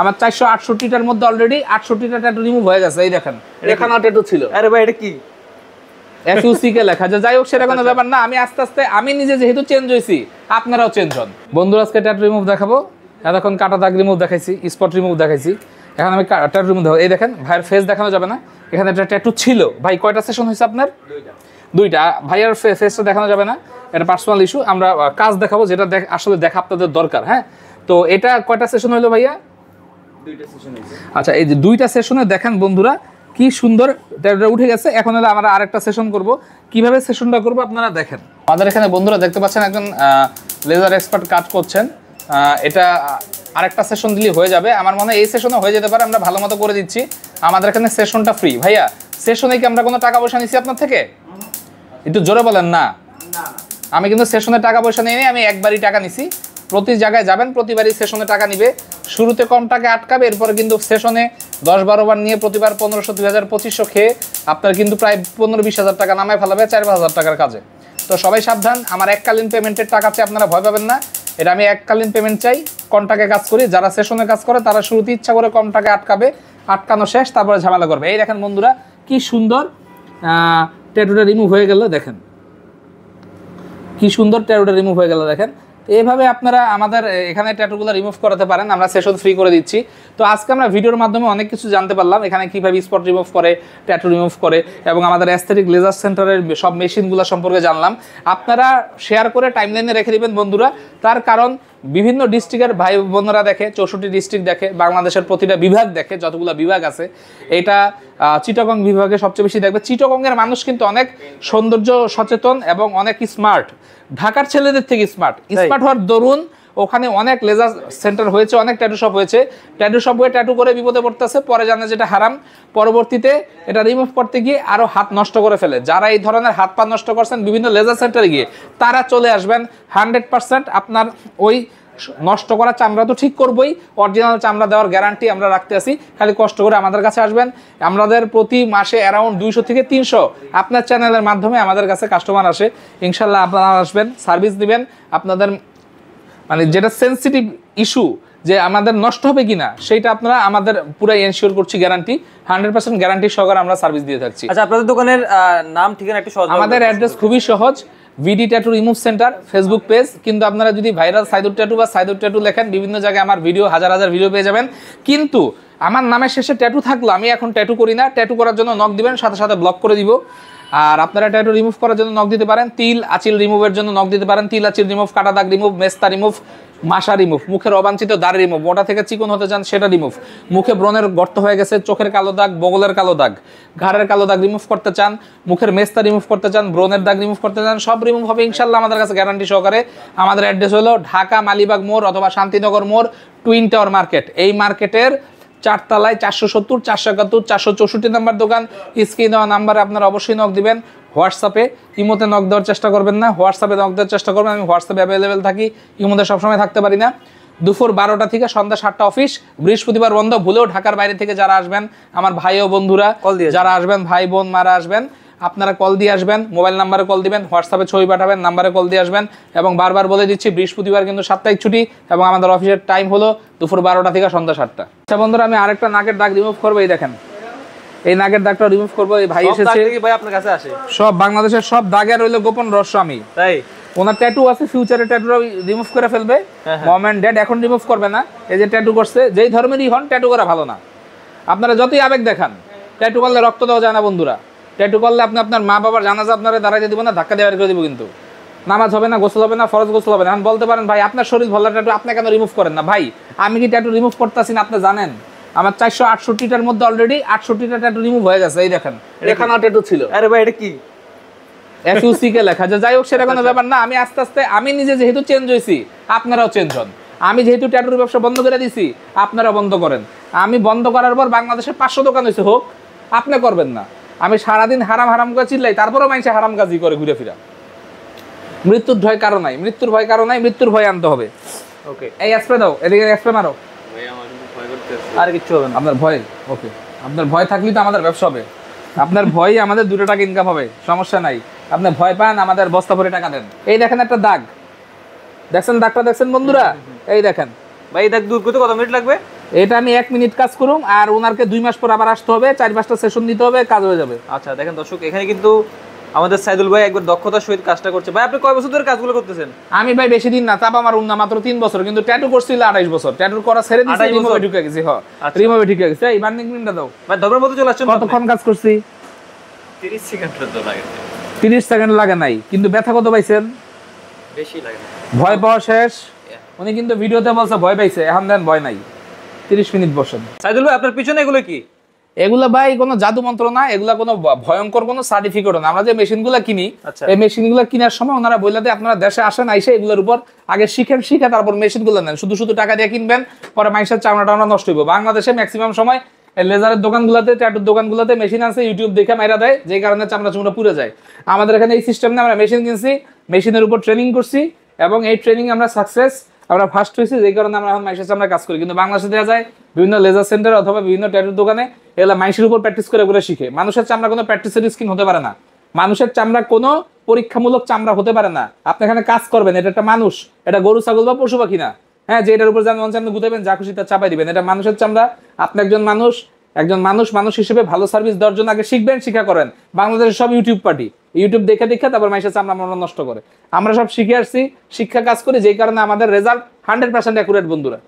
আমার 468টার মধ্যে already 68টা tattoo remove হয়ে গেছে। এই দেখেন এখানে ট্যাটু ছিল। আরে ভাই এটা কি এফইউসি কে লেখা, যাই হোক সেটা কোনো ব্যাপার না। আমি আস্তে আস্তে আমি নিজে যেহেতু চেঞ্জ হইছি আপনারাও চেঞ্জ হন। বন্ধুরা আজকে ট্যাটু রিমুভ দেখাবো। এতক্ষণ কাটা দাগ রিমুভ দেখাইছি, স্পট রিমুভ দেখাইছি, এখন আমি ট্যাটু রিমুভ দেখাবো। এই দেখেন ভাইয়ের ফেস দেখানো যাবে না, এখানে একটা ট্যাটু ছিল। ভাই কয়টা সেশন হয়েছে আপনার? দুইটা। ভাইয়ার ফেসটা দেখানো যাবে না, এটা পার্সোনাল ইস্যু। আমরা কাজ দেখাবো যেটা আসলে দেখা আপনাদের দরকার। হ্যাঁ, তো এটা কয়টা সেশন হলো ভাইয়া? দুইটা সেশন হইছে। আচ্ছা, এই যে দুইটা সেশনে দেখেন বন্ধুরা কি সুন্দর ট্যাটুটা উঠে গেছে। এখন হলো আমরা আরেকটা সেশন করব। কিভাবে সেশনটা করব আপনারা দেখেন। আমাদের এখানে বন্ধুরা দেখতে পাচ্ছেন একজন লেজার এক্সপার্ট কাজ করছেন। এটা আরেকটা সেশন দিলে হয়ে যাবে। আমার মনে হয় এই সেশনে হয়ে যেতে পারে, আমরা ভালো মতো করে দিচ্ছি। আমাদের এখানে সেশনটা ফ্রি। ভাইয়া সেশনে কি আমরা কোনো টাকা পয়সা নিছি আপনার থেকে? একটু জোরে বলেন না। আমি কিন্তু সেশনে টাকা পয়সা নিয়ে নিই, আমি একবারই টাকা নিছি। প্রতি জায়গায় যাবেন প্রতিবারই সেশনে টাকা নিবে। শুরুতে কম টাকা আটকাবে, এরপরে কিন্তু সেশনে 10-12 বার নিয়ে প্রতিবার 1500, 2000, 2500 খেয়ে আপনার কিন্তু প্রায় 15-20 হাজার টাকা নামায় ফেলাবে 4-5 হাজার টাকার কাজে। তো সবাই সাবধান, আমার এককালীন পেমেন্টের টাকা চেয়ে আপনারা ভয় পাবেন না। এটা আমি এককালীন পেমেন্ট চাই, কম টাকায় কাজ করি। যারা সেশনে কাজ করে তারা শুরুতে ইচ্ছা করে কম টাকা আটকাবে, আটকানো শেষ তারপরে ঝামেলা করবে। এই দেখেন বন্ধুরা কি সুন্দর ট্যাটুটা রিমুভ হয়ে গেল। দেখেন কি সুন্দর ট্যাটুটা রিমুভ হয়ে গেল। দেখেন এইভাবে আপনারা আমাদের এখানে ট্যাটুগুলো রিমুভ করাতে পারেন, আমরা সেশন ফ্রি করে দিচ্ছি। তো আজকে আমরা ভিডিওর মাধ্যমে অনেক কিছু জানতে পারলাম, এখানে কীভাবে স্পট রিমুভ করে, ট্যাটু রিমুভ করে, এবং আমাদের অ্যাস্থেটিক লেজার সেন্টারের সব মেশিনগুলো সম্পর্কে জানলাম। আপনারা শেয়ার করে টাইমলাইনে রেখে দেবেন বন্ধুরা, তার কারণ বিভিন্ন ডিস্ট্রিক্টের ভাই বোনেরা দেখে, 64 ডিস্ট্রিক্ট দেখে, বাংলাদেশের প্রতিটা বিভাগ দেখে, যতগুলো বিভাগ আছে। এটা চিটাগং বিভাগে সবচেয়ে বেশি দেখবে। চিটাগংয়ের মানুষ কিন্তু অনেক সৌন্দর্য সচেতন এবং অনেক স্মার্ট, ঢাকার ছেলেদের থেকে স্মার্ট হওয়ার দরুন ওখানে অনেক লেজার সেন্টার হয়েছে, অনেক ট্যাটু শপ হয়েছে। ট্যাটু শপ হয়ে ট্যাটু করে বিপদে পড়তেছে, পরে জানে যেটা হারাম, পরবর্তীতে এটা রিমুভ করতে গিয়ে আরও হাত নষ্ট করে ফেলে। যারা এই ধরনের হাত পা নষ্ট করছেন বিভিন্ন লেজার সেন্টারে গিয়ে, তারা চলে আসবেন 100%। আপনার ওই নষ্ট করা চামড়া তো ঠিক করবই, অরিজিনাল চামড়া দেওয়ার গ্যারান্টি আমরা রাখতে আসি। খালি কষ্ট করে আমাদের কাছে আসবেন। আমাদের প্রতি মাসে অ্যারাউন্ড 200 থেকে 300 আপনার চ্যানেলের মাধ্যমে আমাদের কাছে কাস্টমার আসে। ইনশাল্লাহ আপনারা আসবেন, সার্ভিস দিবেন। আপনাদের মানে যেটা সেন্সিটিভ ইস্যু যে আমাদের নষ্ট হবে কিনা, সেইটা আপনারা আমাদের পুরো এনশিওর করছি, গ্যারান্টি 100% গ্যারান্টি সহকারে আমরা সার্ভিস দিয়ে থাকছি। আচ্ছা, আপনাদের দোকানের নাম ঠিকানা একটু সহজ। আমাদের অ্যাড্রেস খুবই সহজ, VD tattoo remove center Facebook page. কিন্তু আপনারা যদি ভাইরাল সাইদুর ট্যাটু বা সাইদুর ট্যাটু লেখেন, বিভিন্ন জায়গায় আমার ভিডিও হাজার হাজার ভিডিও পেয়ে যাবেন। কিন্তু আমার নামের শেষে ট্যাটু থাকলো, আমি এখন ট্যাটু করি না। ট্যাটু করার জন্য নক দিবেন, সাথে সাথে ব্লক করে দিব। আর আপনারা ট্যাটু রিমুভ করার জন্য নক দিতে পারেন, তিল আচিল রিমুভের জন্য নক দিতে পারেন। তিল আচিল রিমুভ, কাটা দাগ রিমুভ, মেস্তা রিমুভ, মাসা রিমুভ, মুখের অবাঞ্ছিত দাড়ি রিমুভ, মোটা থেকে চিকন হতে চান সেটা রিমুভ, মুখে ব্রণের গর্ত হয়ে গেছে, চোখের কালো দাগ, বগলের কালো দাগ, ঘাড়ের কালো দাগ রিমুভ করতে চান, মুখের মেস্তা রিমুভ করতে চান, ব্রণের দাগ রিমুভ করতে চান, সব রিমুভ হবে ইনশাল্লাহ আমাদের কাছে গ্যারান্টি সহকারে। আমাদের অ্যাড্রেস হলো ঢাকা মালিবাগ মোড় অথবা শান্তিনগর মোড়, টুইন টাওয়ার মার্কেট। এই মার্কেটের 4 তলায় 470, 471, 464 নাম্বার দোকান। স্ক্রিনে দেওয়া নাম্বারে আপনারা অবশ্যই নক দিবেন। হোয়াটসঅ্যাপে, ইমোতে নক দেওয়ার চেষ্টা করবেন না, হোয়াটসঅ্যাপে নক দেওয়ার চেষ্টা করবেন। আমি হোয়াটসঅ্যাপে অ্যাভেলেবেল থাকি, ইমোতে সবসময় থাকতে পারি না। দুপুর 12টা থেকে সন্ধ্যা 7টা অফিস, বৃহস্পতিবার বন্ধ। ভুলেও ঢাকার বাইরে থেকে যারা আসবেন, আমার ভাই ও বন্ধুরা যারা আসবেন, ভাই বোন মারা আসবেন, আপনারা কল দিয়ে আসবেন, মোবাইল নাম্বারে কল দিবেন, হোয়াটসঅ্যাপে ছবি পাঠাবেন, নাম্বারে কল দিয়ে আসবেন। এবং বারবার বলে দিচ্ছি, বৃহস্পতিবার কিন্তু সাপ্তাহিক ছুটি এবং আমাদের অফিসের টাইম হলো দুপুর 12টা থেকে সন্ধ্যা 7টা। আচ্ছা বন্ধুরা, আমি আরেকটা নাকের দাগ রিমুভ করবো। এই দেখেন এই নাকের দাগটা রিমুভ করবো। এই ভাই এসেছে, ভাই আপনার কাছে আসে সব বাংলাদেশের সব দাগের রইল গোপন রহস্য। আমি তাই ওনার ট্যাটু আছে, ফিউচারে ট্যাটুটা রিমুভ করে ফেলবে। মম এন্ড ড্যাড এখন রিমুভ করবে না। এই যে ট্যাটু করছে, যেই ধর্মেরই হন, ট্যাটু করা ভালো না। আপনারা যতই আবেগ দেখান, ট্যাটু করলে রক্ত দেওয়া যায় না বন্ধুরা। ট্যাটু করলে আপনি আপনার মা বাবার জানাজা আপনারা দাঁড়াইতে দিব না, ধাক্কা দেওয়ার করে দিব। কিন্তু নামাজ হবে না, গোসল হবে না, ফরজ গোসল হবে না। এখন বলতে পারেন ভাই আপনার শরীর ভালো, ট্যাটু আপনি কেন রিমুভ করেন না? ভাই আমি কি ট্যাটু রিমুভ করতেছি না আপনি জানেন? আমার 468টার মধ্যে অলরেডি 68টা ট্যাটু রিমুভ হয়ে গেছে। এই দেখেন এখানে ট্যাটু ছিল। আরে ভাই এটা কি এফইউসি কে লেখা, যাই হোক সেটা কোনো ব্যাপার না। আমি আস্তে আস্তে আমি নিজে যেহেতু চেঞ্জ হইছি আপনারাও চেঞ্জ হন। আমি যেহেতু ট্যাটুর ব্যবসা বন্ধ করে দিছি, আপনারা বন্ধ করেন। আমি বন্ধ করার পর বাংলাদেশে 500 দোকান হয়েছে, হোক, আপনি করবেন না। আমি সারাদিন হারাম হারাম করে চিল্লাই, তারপরেও মানুষে হারাম কাজই করে ঘুরে ফিরা। মৃত্যুর ভয় কারো নাই, মৃত্যুর ভয় কারো নাই, মৃত্যুর ভয় আনতে হবে। ওকে, এই স্প্রে দাও, এদিকে স্প্রে মারো। আর কিচ্ছু হবে না আপনার ভয়। ওকে, আপনার ভয় থাকলেই তো আমাদের ব্যবসা হবে। আপনার ভয় আমাদের 2 টাকা ইনকাম হবে, সমস্যা নাই। আপনি ভয় পান, আমাদের বস্তা ভরে টাকা দেন। এই দেখেন একটা দাগ, দেখছেন দাগটা দেখছেন বন্ধুরা? এই দেখেন ভাই, দাগ দূর করতে কত মিনিট লাগবে? এটা আমি 1 মিনিট কাজ করুম, আর ওনারকে 2 মাস পর আবার আসতে হবে, 4-5টা সেশন দিতে হবে, কাজ হয়ে যাবে। আচ্ছা দেখেন দর্শক, এখানে কিন্তু আমাদের সাইদুল ভাই একবার দক্ষতার সহিত কাজটা করছে। ভাই আপনি কয় বছর ধরে কাজগুলো করতেছেন? আমি ভাই বেশি দিন না, তাপ আমার উন্না মাত্র 3 বছর, কিন্তু ট্যাটু করছিল 28 বছর। ট্যাটু করা ছেড়ে দিয়েছি, 28 রিমুভে বছর? ঢুকে গেছি। হ্যাঁ, আচ্ছা। রিমুভে ঢুকে গেছি। এই বার্নিং ক্রিমটা দাও ভাই ধর্মের মধ্যে চলে আসছেন? কতক্ষণ কাজ করছি? 30 সেকেন্ড তো লাগে। 30 সেকেন্ড লাগে নাই, কিন্তু ব্যথা কত পাইছেন? বেশি লাগে না। ভয় পাওয়া শেষ। উনি কিন্তু ভিডিওতে বলছে ভয় পাইছে, এখন দেন ভয় নাই। 30 মিনিট বসেন। সাইদুল ভাই আপনার পিছনে এগুলো কি? এগুলা ভাই কোনো জাদু মন্ত্র না, এগুলা কোনো ভয়ঙ্কর কোনো সার্টিফিকেট না। আমরা যে মেশিনগুলো কিনি, আচ্ছা। এই মেশিনগুলো কেনার সময় ওনারা বলে দেয় আপনারা দেশে আসেন, আইসে এগুলোর উপর আগে শিখে তারপর মেশিনগুলো নেন। শুধু শুধু টাকা দিয়ে কিনবেন, পরে মাইসের চামড়া টামড়া নষ্ট হইব। বাংলাদেশে ম্যাক্সিমাম সময় লেজারের দোকানগুলোতে, ট্যাটুর দোকানগুলোতে মেশিন আছে, ইউটিউব দেখে মাইরা দেয়, যে কারণে চামড়া চুমড়া পুড়ে যায়। আমাদের এখানে এই সিস্টেম না, আমরা মেশিন কিনছি, মেশিনের উপর ট্রেনিং করছি, এবং এই ট্রেনিং আমরা সাকসেস, আমরা ফার্স্ট হয়েছি, যে কারণে আমরা এখন মাইসের চামড়া কাজ করি। কিন্তু বাংলাদেশে দেওয়া যায় বিভিন্ন লেজার সেন্টার অথবা বিভিন্ন ট্যাটুর দোকানে এগুলা মাইসের উপর প্র্যাকটিস করে করে শিখে। মানুষের চামড়া কোনো প্র্যাকটিসের স্কিন হতে পারে না, মানুষের চামড়া কোনো পরীক্ষামূলক চামড়া হতে পারে না। আপনি এখানে কাজ করবেন, এটা একটা মানুষ, এটা গরু ছাগল বা পশু পাখি না। হ্যাঁ, যে এটার উপর যেমন আপনি গুতাবেন, যা খুশি তা চাপাই দিবেন, এটা মানুষের চামড়া। আপনি একজন মানুষ হিসেবে ভালো সার্ভিস দেওয়ার জন্য আগে শিখবেন, শিক্ষা করেন। বাংলাদেশের সব ইউটিউব পার্টি ইউটিউব দেখে তারপর মাইসের চামড়া মনে নষ্ট করে। আমরা সব শিখে আসছি, শিক্ষা কাজ করি, যেই কারণে আমাদের রেজাল্ট 100% অ্যাকুরেট বন্ধুরা।